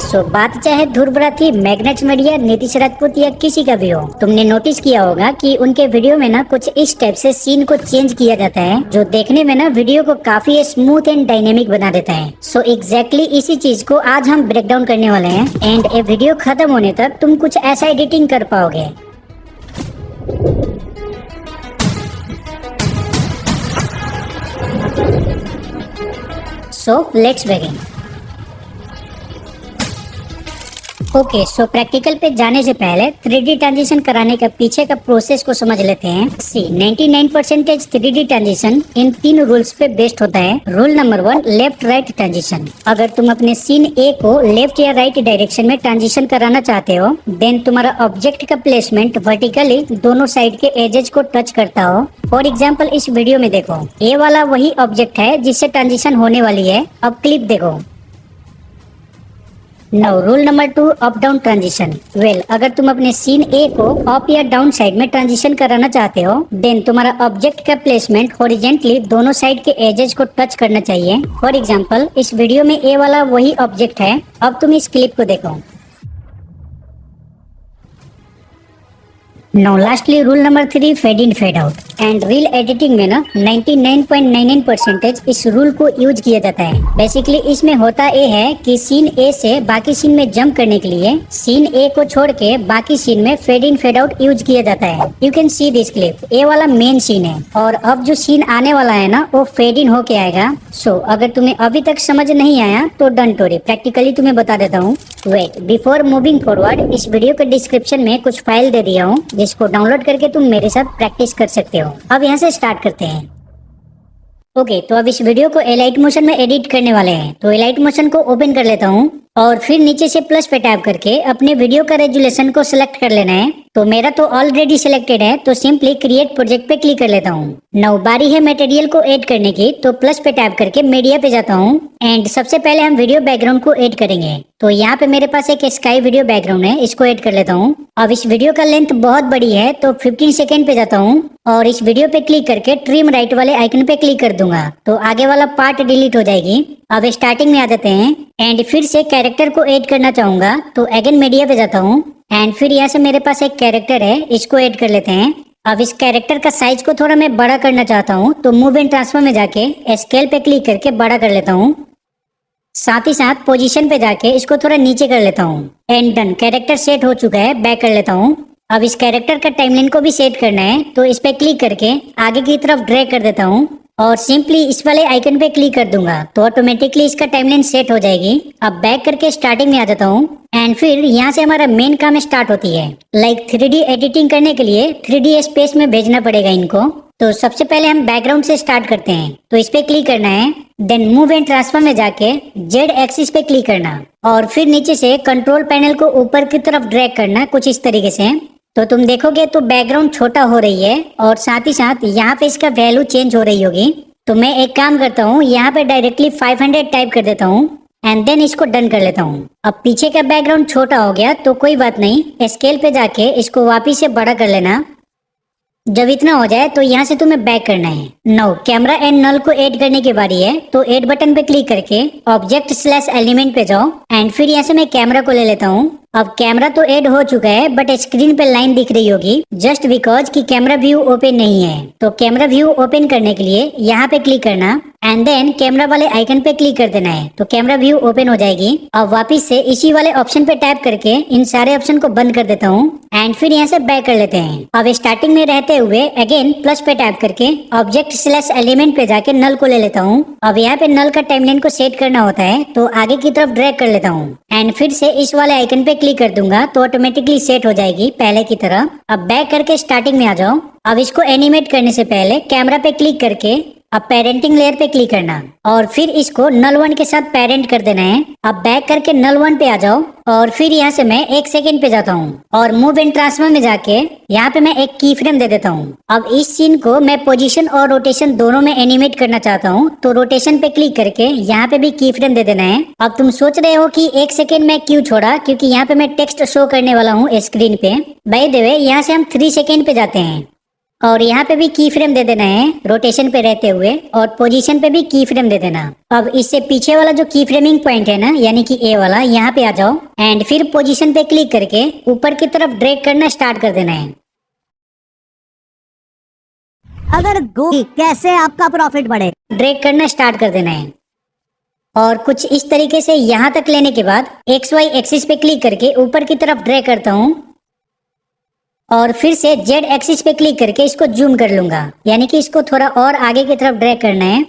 सो बात चाहे Dhruv Rathee, magnet media, Nitish Rajput या किसी का भी हो, तुमने नोटिस किया होगा कि उनके वीडियो में ना कुछ इस टाइप से सीन को चेंज किया जाता है जो देखने में ना वीडियो को काफी स्मूथ एंड डायनेमिक बना देता है। सो एग्जैक्टली इसी चीज को आज हम ब्रेक डाउन करने वाले हैं एंड ये वीडियो खत्म होने तक तुम कुछ ऐसा एडिटिंग कर पाओगे। So let's begin. Okay, so practical पे जाने से पहले 3D ट्रांजिशन कराने का पीछे का प्रोसेस को समझ लेते हैं। सी 99% 3D ट्रांजिशन इन 3 रूल्स पे बेस्ड होता है। Rule number 1, left right transition. अगर तुम अपने सीन ए को लेफ्ट या राइट डायरेक्शन में ट्रांजिशन कराना चाहते हो, देन तुम्हारा ऑब्जेक्ट का प्लेसमेंट वर्टिकली दोनों साइड के एजेस को टच करता हो। फॉर एग्जाम्पल इस वीडियो में देखो, ये वाला वही ऑब्जेक्ट है जिससे ट्रांजिशन होने वाली है। अब क्लिप देखो। Now rule number 2, up down transition. Well, अगर तुम अपने सीन ए को अप या डाउन साइड में ट्रांजिशन कराना चाहते हो, देन तुम्हारा ऑब्जेक्ट का प्लेसमेंट हॉरिजॉन्टली दोनों साइड के एजेस को टच करना चाहिए। फॉर एग्जांपल इस वीडियो में ए वाला वही ऑब्जेक्ट है। अब तुम इस क्लिप को देखो। Now lastly rule number 3, fade in fade out. And reel editing में ना 99.99% इस रूल को यूज किया जाता है। बेसिकली इसमें होता ये है कि सीन ए से बाकी सीन में जंप करने के लिए सीन ए को छोड़ के बाकी सीन में fade in fade out use किया जाता है। You can see this clip. ए वाला मेन सीन है और अब जो सीन आने वाला है ना वो फेड इन होके आएगा। सो अगर तुम्हें अभी तक समझ नहीं आया तो डोंट वरी, प्रैक्टिकली तुम्हें बता देता हूँ। वेट, बिफोर मूविंग फॉरवर्ड इस वीडियो के डिस्क्रिप्शन में कुछ फाइल दे दिया हूँ जिसको डाउनलोड करके तुम मेरे साथ प्रैक्टिस कर सकते हो। अब यहाँ से स्टार्ट करते हैं। ओके, तो अब इस वीडियो को एलाइट मोशन में एडिट करने वाले हैं। तो एलाइट मोशन को ओपन कर लेता हूँ और फिर नीचे से प्लस पे टैप करके अपने वीडियो का रेजुलेशन को सिलेक्ट कर लेना है। तो मेरा तो ऑलरेडी सिलेक्टेड है, तो सिंपली क्रिएट प्रोजेक्ट पे क्लिक कर लेता हूँ। नाउ बारी है मटेरियल को ऐड करने की, तो प्लस पे टैप करके मीडिया पे जाता हूँ एंड सबसे पहले हम वीडियो बैकग्राउंड को ऐड करेंगे। तो यहाँ पे मेरे पास एक स्काई वीडियो बैकग्राउंड है, इसको ऐड कर लेता हूँ। अब इस वीडियो का लेंथ बहुत बड़ी है तो 15 सेकेंड पे जाता हूँ और इस वीडियो पे क्लिक करके ट्रिम राइट वाले आइकन पे क्लिक कर दूंगा, तो आगे वाला पार्ट डिलीट हो जाएगी। अब स्टार्टिंग में आ जाते हैं एंड फिर से कैरेक्टर को ऐड करना चाहूंगा, तो अगेन मीडिया पे जाता हूँ एंड फिर यहाँ से मेरे पास एक कैरेक्टर है, इसको ऐड कर लेते हैं। अब इस कैरेक्टर का साइज को थोड़ा मैं बड़ा करना चाहता हूँ, तो मूव एंड ट्रांसफर में जाके स्केल पे क्लिक करके बड़ा कर लेता हूँ। साथ ही साथ पोजीशन पे जाके इसको थोड़ा नीचे कर लेता हूँ एंड डन। कैरेक्टर सेट हो चुका है, बैक कर लेता हूँ। अब इस कैरेक्टर का टाइमलाइन को भी सेट करना है, तो इस पे क्लिक करके आगे की तरफ ड्रैग कर देता हूँ और सिंपली इस वाले आइकन पे क्लिक कर दूंगा, तो ऑटोमेटिकली इसका टाइमलाइन सेट हो जाएगी। अब बैक करके स्टार्टिंग में आ जाता हूँ एंड फिर यहाँ से हमारा मेन काम स्टार्ट होती है। लाइक 3D एडिटिंग करने के लिए 3D स्पेस में भेजना पड़ेगा इनको। तो सबसे पहले हम बैकग्राउंड से स्टार्ट करते हैं, तो इस पे क्लिक करना है, देन मूव एंड ट्रांसफर में जाके जेड एक्सिस पे क्लिक करना और फिर नीचे से कंट्रोल पैनल को ऊपर की तरफ ड्रैग करना कुछ इस तरीके से। तो तुम देखोगे तो बैकग्राउंड छोटा हो रही है और साथ ही साथ यहाँ पे इसका वैल्यू चेंज हो रही होगी। तो मैं एक काम करता हूँ, यहाँ पे डायरेक्टली 500 टाइप कर देता हूँ एंड देन इसको डन कर लेता हूँ। अब पीछे का बैकग्राउंड छोटा हो गया तो कोई बात नहीं, स्केल पे जाके इसको वापिस से बड़ा कर लेना। जब इतना हो जाए तो यहाँ से तुम्हें बैक करना है। नाउ कैमरा एंड नल को ऐड करने की बारी है, तो ऐड बटन पे क्लिक करके ऑब्जेक्ट स्लैश एलिमेंट पे जाओ एंड फिर यहाँ से मैं कैमरा को ले लेता हूँ। अब कैमरा तो ऐड हो चुका है बट स्क्रीन पे लाइन दिख रही होगी जस्ट बिकॉज कि कैमरा व्यू ओपन नहीं है। तो कैमरा व्यू ओपन करने के लिए यहाँ पे क्लिक करना एंड देन कैमरा वाले आइकन पे क्लिक कर देना है, तो कैमरा व्यू ओपन हो जाएगी। अब वापिस से इसी वाले ऑप्शन पे टैप करके इन सारे ऑप्शन को बंद कर देता हूँ एंड फिर यहाँ से बैक कर लेते हैं। अब स्टार्टिंग में रहते हुए अगेन प्लस पे टैप करके ऑब्जेक्ट स्लैश एलिमेंट पे जाके नल को ले लेता हूँ। अब यहाँ पे नल का टाइमलाइन को सेट करना होता है, तो आगे की तरफ ड्रैग कर लेता हूँ एंड फिर से इस वाले आइकन पे क्लिक कर दूंगा, तो ऑटोमेटिकली सेट हो जाएगी पहले की तरह। अब बैक करके स्टार्टिंग में आ जाओ। अब इसको एनिमेट करने से पहले कैमरा पे क्लिक करके अब पेरेंटिंग लेयर पे क्लिक करना और फिर इसको नल 1 के साथ पेरेंट कर देना है। अब बैक करके नल 1 पे आ जाओ और फिर यहाँ से मैं 1 सेकेंड पे जाता हूँ और मूव एंड ट्रांसफर में जाके यहाँ पे मैं एक की फ्रेम दे देता हूँ। अब इस सीन को मैं पोजीशन और रोटेशन दोनों में एनिमेट करना चाहता हूँ, तो रोटेशन पे क्लिक करके यहाँ पे भी की फ्रेम दे देना है। अब तुम सोच रहे हो कि 1 सेकेंड में क्यों छोड़ा, क्योंकि यहाँ पे मैं टेक्स्ट शो करने वाला हूँ स्क्रीन पे। बाय द वे यहाँ से हम 3 सेकेंड पे जाते हैं। और यहाँ पे भी की फ्रेम दे देना है रोटेशन पे रहते हुए, और पोजीशन पे भी की फ्रेम दे देना। अब इससे पीछे वाला जो की फ्रेमिंग पॉइंट है ना, यानी कि ए वाला, यहाँ पे आ जाओ एंड फिर पोजीशन पे क्लिक करके ऊपर की तरफ ड्रैग करना स्टार्ट कर देना है। अगर कैसे आपका प्रॉफिट बढ़े, ड्रैग करना स्टार्ट कर देना है। और कुछ इस तरीके से यहाँ तक लेने के बाद एक्स वाई एक्सिस पे क्लिक करके ऊपर की तरफ ड्रैग करता हूँ, और फिर से जेड एक्सिस पे क्लिक करके इसको जूम कर लूंगा, यानी कि इसको थोड़ा और आगे की तरफ ड्रैग करना है।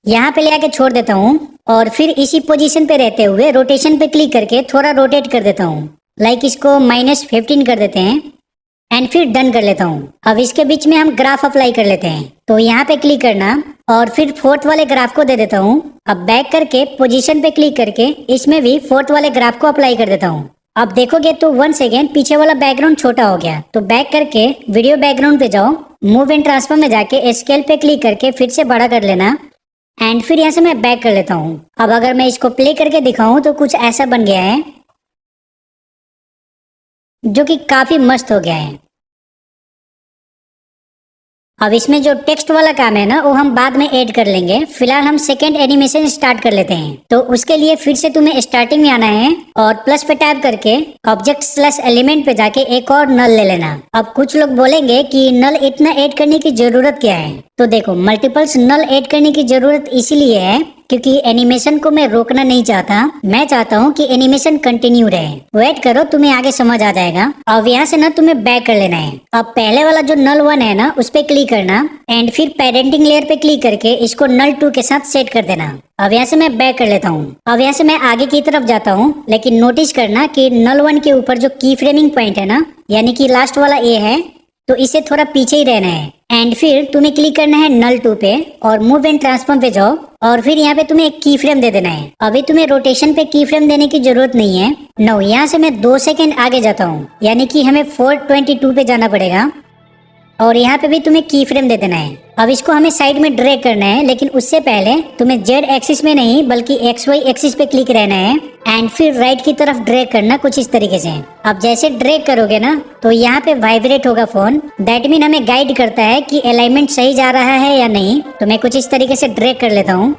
यहाँ पे ले आके छोड़ देता हूँ, और फिर इसी पोजीशन पे रहते हुए रोटेशन पे क्लिक करके थोड़ा रोटेट कर देता हूँ, लाइक इसको -15 कर देते हैं, एंड फिर डन कर लेता हूँ। अब इसके बीच में हम ग्राफ अप्लाई कर लेते हैं, तो यहाँ पे क्लिक करना और फिर फोर्थ वाले ग्राफ को दे देता हूँ। अब बैक करके पोजीशन पे क्लिक करके इसमें भी फोर्थ वाले ग्राफ को अप्लाई कर देता हूँ। अब देखोगे तो 1 सेकेंड पीछे वाला बैकग्राउंड छोटा हो गया, तो बैक करके वीडियो बैकग्राउंड पे जाओ, मूव एंड ट्रांसफर में जाके स्केल पे क्लिक करके फिर से बड़ा कर लेना, एंड फिर यहाँ से मैं बैक कर लेता हूँ। अब अगर मैं इसको प्ले करके दिखाऊं तो कुछ ऐसा बन गया है, जो कि काफी मस्त हो गया है। अब इसमें जो टेक्स्ट वाला काम है ना, वो हम बाद में ऐड कर लेंगे। फिलहाल हम सेकेंड एनिमेशन स्टार्ट कर लेते हैं। तो उसके लिए फिर से तुम्हें स्टार्टिंग में आना है और प्लस पे टैप करके ऑब्जेक्ट/एलिमेंट पे जाके एक और नल ले लेना। अब कुछ लोग बोलेंगे कि नल इतना ऐड करने की जरूरत क्या है, तो देखो मल्टीपल्स नल ऐड करने की जरूरत इसीलिए है क्योंकि एनिमेशन को मैं रोकना नहीं चाहता। मैं चाहता हूँ कि एनिमेशन कंटिन्यू रहे। वेट करो, तुम्हें आगे समझ आ जाएगा। अब यहाँ से ना तुम्हें बैक कर लेना है। अब पहले वाला जो नल 1 है ना, उस पे क्लिक करना एंड फिर पेरेंटिंग लेयर पे क्लिक करके इसको नल 2 के साथ सेट कर देना। अब यहाँ से मैं बैक कर लेता हूँ। अब यहाँ से मैं आगे की तरफ जाता हूँ, लेकिन नोटिस करना कि नल 1 के ऊपर जो की फ्रेमिंग पॉइंट है ना, यानी कि लास्ट वाला ए है, तो इसे थोड़ा पीछे ही रहना है। एंड फिर तुम्हें क्लिक करना है नल 2 पे और मूव एंड ट्रांसफॉर्म पे जाओ, और फिर यहाँ पे तुम्हें एक की फ्रेम दे देना है। अभी तुम्हें रोटेशन पे की फ्रेम देने की जरूरत नहीं है। नो, यहाँ से मैं 2 सेकेंड आगे जाता हूँ, यानी कि हमें 422 पे जाना पड़ेगा, और यहाँ पे भी तुम्हें की फ्रेम दे देना है। अब इसको हमें साइड में ड्रैग करना है, लेकिन उससे पहले तुम्हें जेड एक्सिस में नहीं बल्कि एक्स वाई एक्सिस पे क्लिक रहना है एंड फिर राइट की तरफ ड्रैग करना कुछ इस तरीके से। अब जैसे ड्रैग करोगे ना, तो यहाँ पे वाइब्रेट होगा फोन। दैट मीन हमें गाइड करता है कि अलाइनमेंट सही जा रहा है या नहीं। तो मैं कुछ इस तरीके से ड्रैग कर लेता हूँ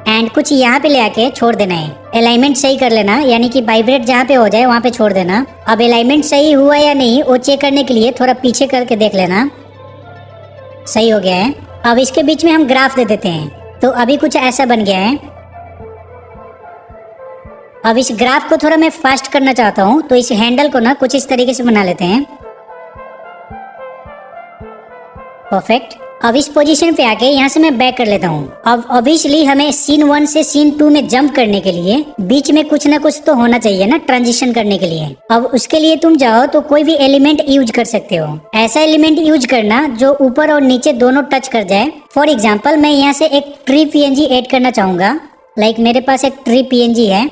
एंड कुछ यहाँ पे ले आके छोड़ देना है। अलाइनमेंट सही कर लेना, यानी कि वाइब्रेट जहाँ पे हो जाए वहाँ पे छोड़ देना। अब अलाइनमेंट सही हुआ या नहीं वो चेक करने के लिए थोड़ा पीछे करके देख लेना। सही हो गया है। अब इसके बीच में हम ग्राफ दे देते हैं, तो अभी कुछ ऐसा बन गया है। अब इस ग्राफ को थोड़ा मैं फास्ट करना चाहता हूँ, तो इस हैंडल को ना कुछ इस तरीके से बना लेते हैं। परफेक्ट। अब इस पोजीशन पे आके यहाँ से मैं बैक कर लेता हूँ। अब ऑब्वियसली हमें सीन 1 से सीन 2 में जंप करने के लिए बीच में कुछ ना कुछ तो होना चाहिए ना, ट्रांजिशन करने के लिए। अब उसके लिए तुम जाओ तो कोई भी एलिमेंट यूज कर सकते हो। ऐसा एलिमेंट यूज करना जो ऊपर और नीचे दोनों टच कर जाए। फॉर एग्जाम्पल मैं यहाँ से एक ट्री पीएनजी ऐड करना चाहूंगा। लाइक मेरे पास एक ट्री पीएनजी है,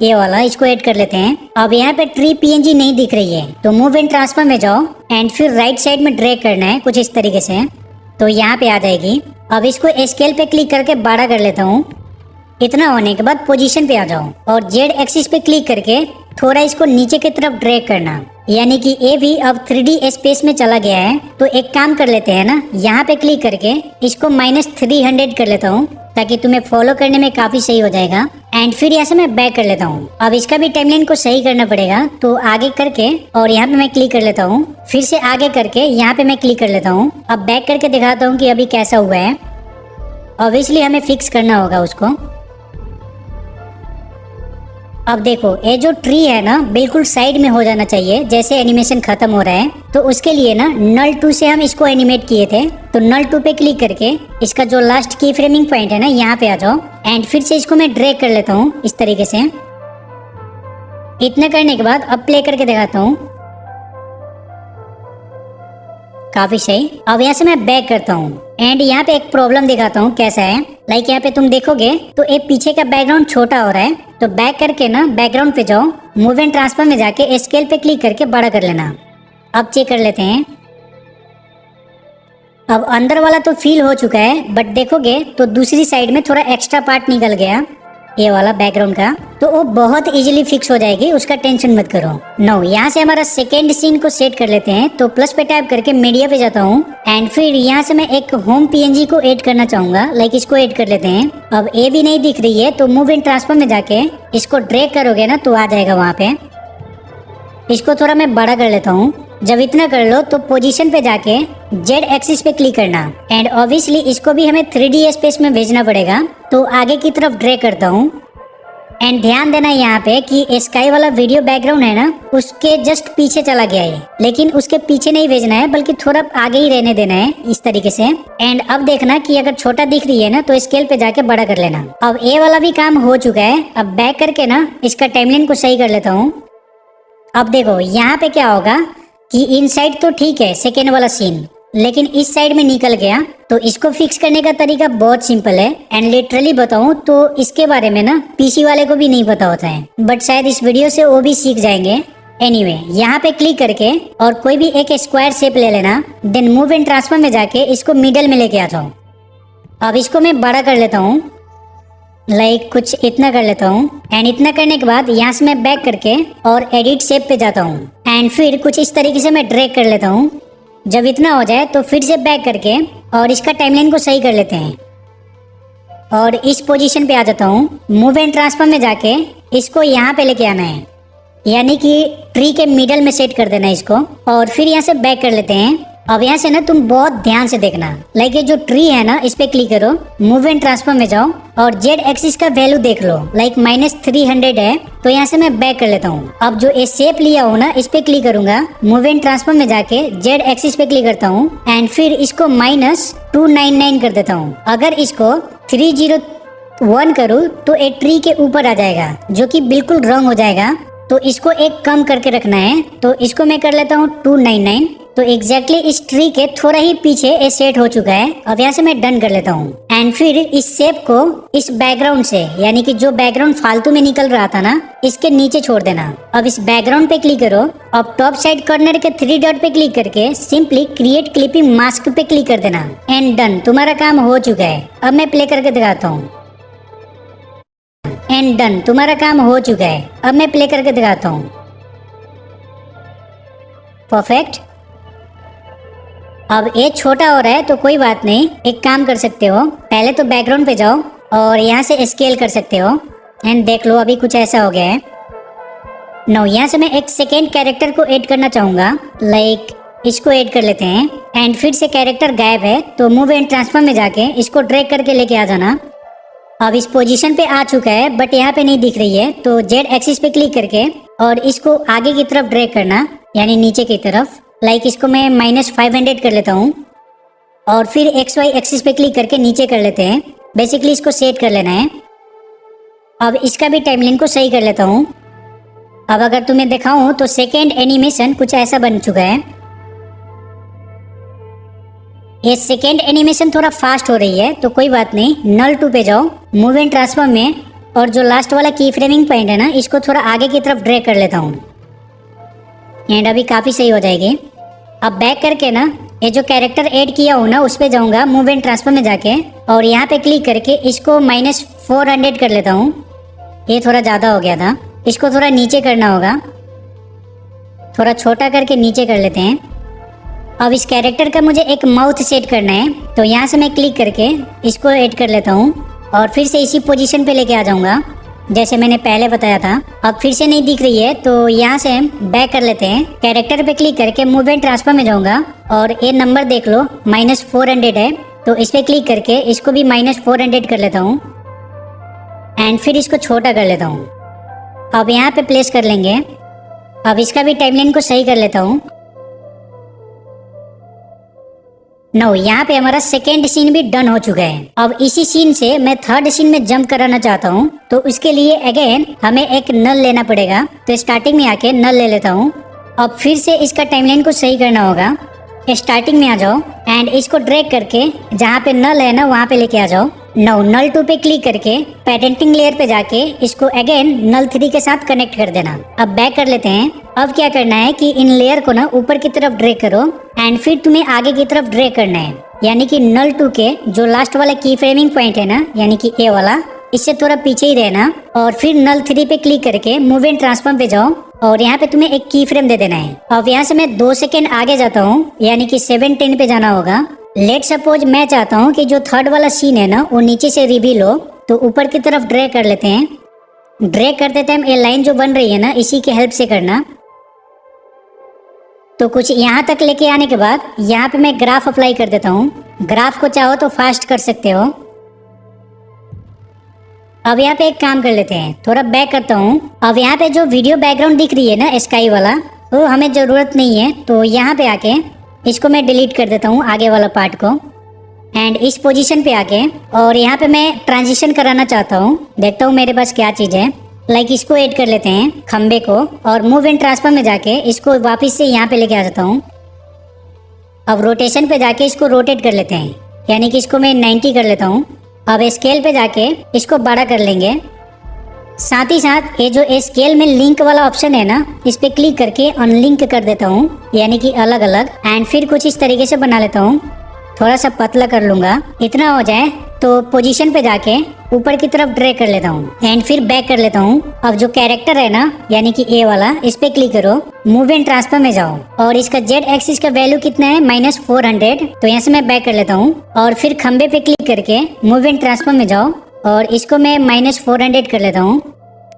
ये वाला, इसको ऐड कर लेते हैं। अब यहाँ पे ट्री पीएनजी नहीं दिख रही है, तो मूव एंड ट्रांसफर में जाओ एंड फिर राइट साइड में ड्रैग करना है कुछ इस तरीके से, तो यहाँ पे आ जाएगी। अब इसको स्केल पे क्लिक करके बड़ा कर लेता हूँ। इतना होने के बाद पोजीशन पे आ जाओ और जेड एक्सिस पे क्लिक करके थोड़ा इसको नीचे की तरफ ड्रैग करना, यानी कि ए भी अब 3D स्पेस में चला गया है। तो एक काम कर लेते हैं ना, यहाँ पे क्लिक करके इसको -300 कर लेता हूँ, ताकि तुम्हें फॉलो करने में काफी सही हो जाएगा। एंड फिर यहाँ से मैं बैक कर लेता हूँ। अब इसका भी टाइमलाइन को सही करना पड़ेगा, तो आगे करके और यहाँ पे मैं क्लिक कर लेता हूँ, फिर से आगे करके यहाँ पे मैं क्लिक कर लेता हूँ। अब बैक करके दिखाता हूँ कि अभी कैसा हुआ है। ऑब्वियसली हमें फिक्स करना होगा उसको। अब देखो ये जो ट्री है ना, बिल्कुल साइड में हो जाना चाहिए जैसे एनिमेशन खत्म हो रहा है। तो उसके लिए ना नल 2 से हम इसको एनिमेट किए थे, तो नल 2 पे क्लिक करके इसका जो लास्ट की फ्रेमिंग पॉइंट है ना, यहाँ पे आ जाओ एंड फिर से इसको मैं ड्रैग कर लेता हूँ इस तरीके से। इतना करने के बाद अब प्ले करके दिखाता हूँ। काफी सही। अब यहाँ से मैं बैक करता हूँ एंड यहाँ पे एक प्रॉब्लम दिखाता हूँ कैसा है। लाइक यहाँ पे तुम देखोगे तो एक पीछे का बैकग्राउंड छोटा हो रहा है, तो बैक करके ना बैकग्राउंड पे जाओ, मूव एंड ट्रांसफर में जाके स्केल पे क्लिक करके बड़ा कर लेना। अब चेक कर लेते हैं। अब अंदर वाला तो फील हो चुका है, बट देखोगे तो दूसरी साइड में थोड़ा एक्स्ट्रा पार्ट निकल गया। ये वाला बैकग्राउंड का, तो वो बहुत इजीली फिक्स हो जाएगी, उसका टेंशन मत करो। नो, यहाँ से हमारा सेकेंड सीन को सेट कर लेते हैं। तो प्लस पे टैप करके मीडिया पे जाता हूँ एंड फिर यहाँ से मैं एक होम पीएनजी को ऐड करना चाहूंगा। लाइक इसको ऐड कर लेते हैं। अब ए भी नहीं दिख रही है तो मूव एंड ट्रांसफर में जाके इसको ड्रैग करोगे ना तो आ जाएगा वहाँ पे। इसको थोड़ा मैं बड़ा कर लेता हूँ। जब इतना कर लो तो पोजीशन पे जाके जेड एक्सिस पे क्लिक करना एंड ऑब्वियसली इसको भी हमें 3D स्पेस में भेजना पड़ेगा। तो आगे की तरफ ड्रैग करता हूँ एंड ध्यान देना यहाँ पे कि स्काई वाला वीडियो बैकग्राउंड है ना, उसके जस्ट पीछे चला गया है, लेकिन उसके पीछे नहीं भेजना है बल्कि थोड़ा आगे ही रहने देना है इस तरीके से। एंड अब देखना कि अगर छोटा दिख रही है ना तो स्केल पे जाके बड़ा कर लेना। अब ए वाला भी काम हो चुका है। अब बैक करके ना इसका टाइमलाइन को सही कर लेता हूँ। अब देखो यहाँ पे क्या होगा कि इनसाइड तो ठीक है सेकेंड वाला सीन, लेकिन इस साइड में निकल गया। तो इसको फिक्स करने का तरीका बहुत सिंपल है एंड लिटरली बताऊं तो इसके बारे में ना पीसी वाले को भी नहीं पता होता है, बट शायद इस वीडियो से वो भी सीख जाएंगे। एनीवे, यहाँ पे क्लिक करके और कोई भी एक स्क्वायर शेप ले लेना, देन मूव एंड ट्रांसफर में जाके इसको मिडल में लेके आ जाओ। अब इसको मैं बड़ा कर लेता हूँ, लाइक कुछ इतना कर लेता हूँ एंड इतना करने के बाद यहाँ से मैं बैक करके और एडिट शेप पे जाता हूँ एंड फिर कुछ इस तरीके से मैं ड्रैग कर लेता हूँ। जब इतना हो जाए तो फिर से बैक करके और इसका टाइमलाइन को सही कर लेते हैं और इस पोजीशन पे आ जाता हूँ। मूव एंड ट्रांसफर में जाके इसको यहाँ पे लेके आना है, यानी कि ट्री के मिडल में सेट कर देना है इसको और फिर यहाँ से बैक कर लेते हैं। अब यहाँ से ना तुम बहुत ध्यान से देखना, लाइक ये जो ट्री है ना इस पे क्लिक करो, मूव एंड ट्रांसफर में जाओ और जेड एक्सिस का वैल्यू देख लो, लाइक -300 है। तो यहाँ से मैं बैक कर लेता हूँ। अब जो ये शेप लिया हो ना इस पे क्लिक करूंगा, मूव एंड ट्रांसफर में जाके जेड एक्सिस पे क्लिक करता हूँ एंड फिर इसको -299 कर देता हूँ। अगर इसको 301 करूँ तो एक ट्री के ऊपर आ जाएगा जो कि बिल्कुल रॉन्ग हो जाएगा। तो इसको एक कम करके रखना है, तो इसको मैं कर लेता हूँ 299। तो एग्जैक्टली इस ट्री के थोड़ा ही पीछे ये सेट हो चुका है। अब यहाँ से मैं डन कर लेता हूँ एंड फिर इस शेप को इस बैकग्राउंड से, यानी कि जो बैकग्राउंड फालतू में निकल रहा था ना, इसके नीचे छोड़ देना। अब इस बैकग्राउंड पे क्लिक करो। अब टॉप साइड कॉर्नर के 3 डॉट पे क्लिक करके सिंपली क्रिएट क्लिपिंग मास्क पे क्लिक कर देना एंड डन। तुम्हारा काम हो चुका है। अब मैं प्ले करके दिखाता हूँ एंड डन, तुम्हारा काम हो चुका है। अब मैं प्ले करके दिखाता हूँ। परफेक्ट। अब ये छोटा हो रहा है तो कोई बात नहीं, एक काम कर सकते हो, पहले तो बैकग्राउंड पे जाओ और यहाँ से स्केल कर सकते हो एंड देख लो अभी कुछ ऐसा हो गया है। नो, यहाँ से मैं एक सेकेंड कैरेक्टर को ऐड करना चाहूंगा, लाइक इसको ऐड कर लेते हैं एंड फिर से कैरेक्टर गायब है तो मूव एंड ट्रांसफर में जाके इसको ड्रैग करके लेके आ जाना। अब इस पोजीशन पे आ चुका है बट यहाँ पे नहीं दिख रही है, तो जेड एक्सिस पे क्लिक करके और इसको आगे की तरफ ड्रैग करना, यानी नीचे की तरफ। लाइक इसको मैं -500 कर लेता हूँ और फिर XY एक्सिस पे क्लिक करके नीचे कर लेते हैं। बेसिकली इसको सेट कर लेना है। अब इसका भी टाइमलाइन को सही कर लेता हूँ। अब अगर तुम्हें दिखाऊं तो सेकेंड एनिमेशन कुछ ऐसा बन चुका है। ये सेकेंड एनिमेशन थोड़ा फास्ट हो रही है तो कोई बात नहीं, नल 2 पे जाओ, मूव एंड ट्रांसफर में और जो लास्ट वाला की फ्रेमिंग पॉइंट है ना, इसको थोड़ा आगे की तरफ ड्रैग कर लेता हूँ एंड अभी काफी सही हो जाएगी। अब बैक करके ना ये जो कैरेक्टर ऐड किया हो ना उस पे जाऊंगा, मूव एंड ट्रांसफर में जाके और यहाँ पे क्लिक करके इसको -400 कर लेता हूँ। ये थोड़ा ज्यादा हो गया था, इसको थोड़ा नीचे करना होगा, थोड़ा छोटा करके नीचे कर लेते हैं। अब इस कैरेक्टर का मुझे एक माउथ सेट करना है तो यहाँ से मैं क्लिक करके इसको ऐड कर लेता हूँ और फिर से इसी पोजीशन पे लेके आ जाऊंगा जैसे मैंने पहले बताया था। अब फिर से नहीं दिख रही है तो यहाँ से बैक कर लेते हैं, कैरेक्टर पे क्लिक करके मूव एंड ट्रांसफर में जाऊंगा और ये नंबर देख लो -400 है तो इस पे क्लिक करके इसको भी -400 कर लेता हूँ एंड फिर इसको छोटा कर लेता हूँ। अब यहाँ पे प्लेस कर लेंगे। अब इसका भी टाइमलाइन को सही कर लेता हूँ। नो, यहाँ पे हमारा सेकेंड सीन भी डन हो चुका है। अब इसी सीन से मैं थर्ड सीन में जंप कराना चाहता हूँ तो उसके लिए अगेन हमें एक नल लेना पड़ेगा। तो स्टार्टिंग में आके नल ले लेता हूँ। अब फिर से इसका टाइमलाइन को सही करना होगा। स्टार्टिंग में आ जाओ एंड इसको ड्रैग करके जहाँ पे नल है ना वहाँ पे लेके आ जाओ। नो, नल 2 पे क्लिक करके पेटेंटिंग लेयर पे जाके इसको अगेन नल 3 के साथ कनेक्ट कर देना। अब बैक कर लेते हैं। अब क्या करना है कि इन लेयर को ना ऊपर की तरफ ड्रैग करो एंड फिर तुम्हें आगे की तरफ ड्रैग करना है, यानी कि नल 2 के जो लास्ट वाला की फ्रेमिंग पॉइंट है ना, यानी कि ए वाला, इससे थोड़ा पीछे ही रहना और फिर नल 3 पे क्लिक करके मूव एंड ट्रांसफॉर्म पे जाओ और यहाँ पे तुम्हें एक की फ्रेम दे देना है। अब यहाँ से मैं 2 सेकेंड आगे जाता हूँ, यानी कि 7:10 पे जाना होगा। लेट सपोज मैं चाहता हूँ कि जो थर्ड वाला सीन है ना वो नीचे से रिवील हो, तो ऊपर की तरफ ड्रैग कर लेते हैं। ड्रैग करते टाइम ये लाइन जो बन रही है ना इसी की हेल्प से करना। तो कुछ यहाँ तक लेके आने के बाद यहाँ पे मैं ग्राफ अप्लाई कर देता हूँ। ग्राफ को चाहो तो फास्ट कर सकते हो। अब यहाँ पे एक काम कर लेते हैं, थोड़ा बैक करता हूँ। अब यहाँ पे जो वीडियो बैकग्राउंड दिख रही है ना स्काई वाला, वो हमें जरूरत नहीं है, तो यहाँ पे आके इसको मैं डिलीट कर देता हूँ आगे वाला पार्ट को। एंड इस पोजीशन पे आके और यहाँ पे मैं ट्रांजिशन कराना चाहता हूँ, देखता हूँ मेरे पास क्या चीज़ है। लाइक इसको ऐड कर लेते हैं खंबे को और मूव एंड ट्रांसफॉर्म में जाके इसको वापस से यहाँ पे लेके आ जाता हूँ। अब रोटेशन पे जाके इसको रोटेट कर लेते हैं, यानी कि इसको मैं 90 कर लेता हूँ। अब स्केल पे जाके इसको बड़ा कर लेंगे। साथ ही साथ ये जो स्केल में लिंक वाला ऑप्शन है ना, इस पे क्लिक करके अनलिंक कर देता हूँ, यानी कि अलग अलग। एंड फिर कुछ इस तरीके से बना लेता हूँ, थोड़ा सा पतला कर लूंगा। इतना हो जाए तो पोजीशन पे जाके ऊपर की तरफ ड्रैग कर लेता हूँ एंड फिर बैक कर लेता हूँ। अब जो कैरेक्टर है ना, यानी कि ए वाला, इस पे क्लिक करो, मूव एंड ट्रांसफॉर्म में जाओ और इसका जेड एक्सिस का वैल्यू कितना है -400। तो यहाँ से मैं बैक कर लेता हूँ और फिर खंबे पे क्लिक करके मूव एंड ट्रांसफॉर्म में जाओ और इसको मैं -400 कर लेता हूँ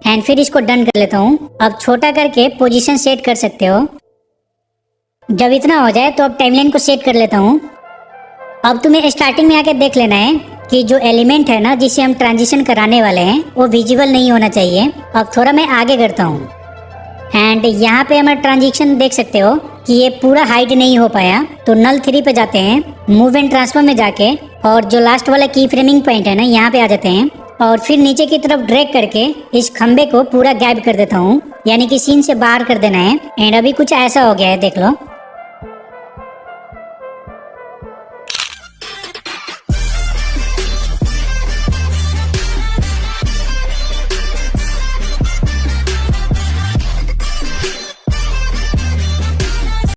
एंड फिर इसको डन कर लेता हूँ। अब छोटा करके पोजीशन सेट कर सकते हो। जब इतना हो जाए तो अब टाइमलाइन को सेट कर लेता हूँ। अब तुम्हें स्टार्टिंग में आके देख लेना है कि जो एलिमेंट है ना जिसे हम ट्रांजिशन कराने वाले हैं वो विजिबल नहीं होना चाहिए। अब थोड़ा मैं आगे करता हूँ एंड यहाँ पे हमारा ट्रांजिशन देख सकते हो कि ये पूरा हाइड नहीं हो पाया। तो नल 3 पे जाते हैं, मूव एंड ट्रांसफॉर्म में जाके और जो लास्ट वाला की फ्रेमिंग पॉइंट है ना यहाँ पे आ जाते हैं और फिर नीचे की तरफ ड्रैग करके इस खंबे को पूरा गायब कर देता हूँ, यानी कि सीन से बाहर कर देना है। एंड अभी कुछ ऐसा हो गया है, देख लो।